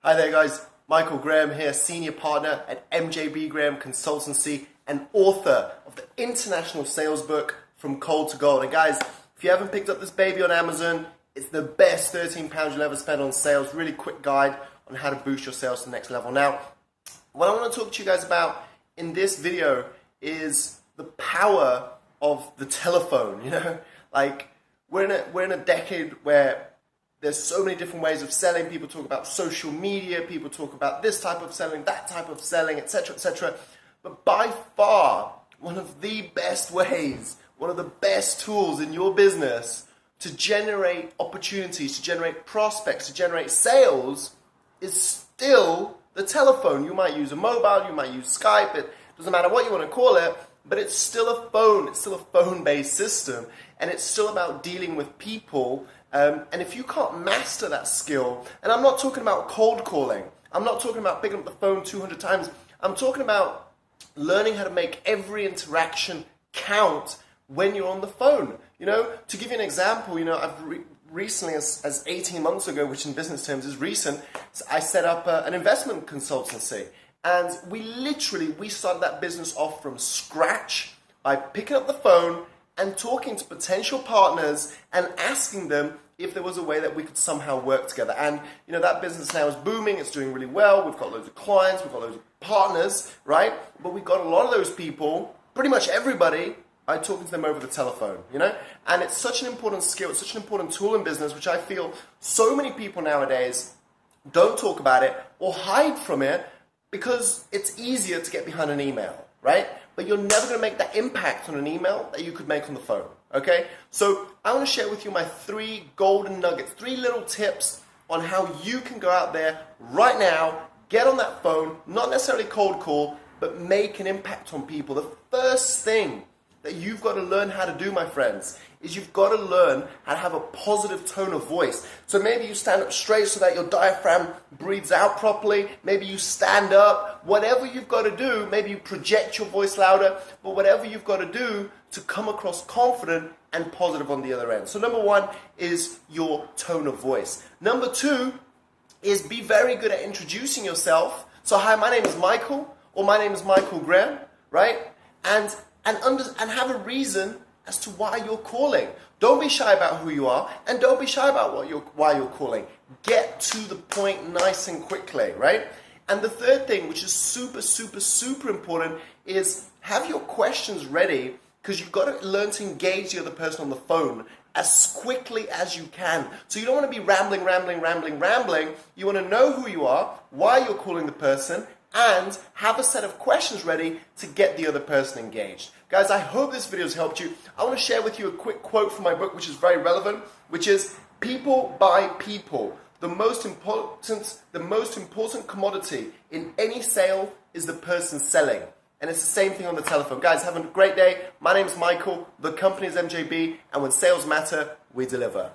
Hi there guys, Michael Graham here, Senior Partner at MJB Graham Consultancy and author of the International Sales Book From Cold to Gold. And guys, if you haven't picked up this baby on Amazon, it's the best £13 you'll ever spend on sales. Really quick guide on how to boost your sales to the next level. Now, what I want to talk to you guys about in this video is the power of the telephone. Like we're in a decade where there's so many different ways of selling. People talk about social media, people talk about this type of selling, that type of selling, etc., etc. But by far, one of the best ways, one of the best tools in your business to generate opportunities, to generate prospects, to generate sales is still the telephone. You might use a mobile, you might use Skype, it doesn't matter what you want to call it, but it's still a phone, it's still a phone-based system, and it's still about dealing with people. And if you can't master that skill, and I'm not talking about cold calling, I'm not talking about picking up the phone 200 times, I'm talking about learning how to make every interaction count when you're on the phone. To give you an example, I've recently, as 18 months ago, which in business terms is recent, I set up an investment consultancy. And we started that business off from scratch by picking up the phone and talking to potential partners and asking them if there was a way that we could somehow work together. And that business now is booming, it's doing really well, we've got loads of clients, we've got loads of partners, right? But we've got a lot of those people, pretty much everybody, by talking to them over the telephone, And it's such an important skill, it's such an important tool in business, which I feel so many people nowadays don't talk about it or hide from it because it's easier to get behind an email, right? But you're never going to make that impact on an email that you could make on the phone, okay? So I want to share with you my 3 golden nuggets, 3 little tips on how you can go out there right now, get on that phone, not necessarily cold call, but make an impact on people. The first thing that you've got to learn how to do, my friends, is you've got to learn how to have a positive tone of voice. So maybe you stand up straight so that your diaphragm breathes out properly. Maybe you stand up. Whatever you've got to do, maybe you project your voice louder, but whatever you've got to do to come across confident and positive on the other end. So number 1 is your tone of voice. Number 2 is be very good at introducing yourself. So hi, my name is Michael, or my name is Michael Graham, right? And have a reason as to why you're calling. Don't be shy about who you are, and don't be shy about why you're calling. Get to the point nice and quickly, right? And the third thing, which is super, super, super important, is have your questions ready, because you've got to learn to engage the other person on the phone as quickly as you can. So you don't want to be rambling. You want to know who you are, why you're calling the person, and have a set of questions ready to get the other person engaged. Guys, I hope this video has helped you. I want to share with you a quick quote from my book, which is very relevant, which is, people buy people. The most important commodity in any sale is the person selling. And it's the same thing on the telephone. Guys, have a great day. My name is Michael, the company is MJB, and when sales matter, we deliver.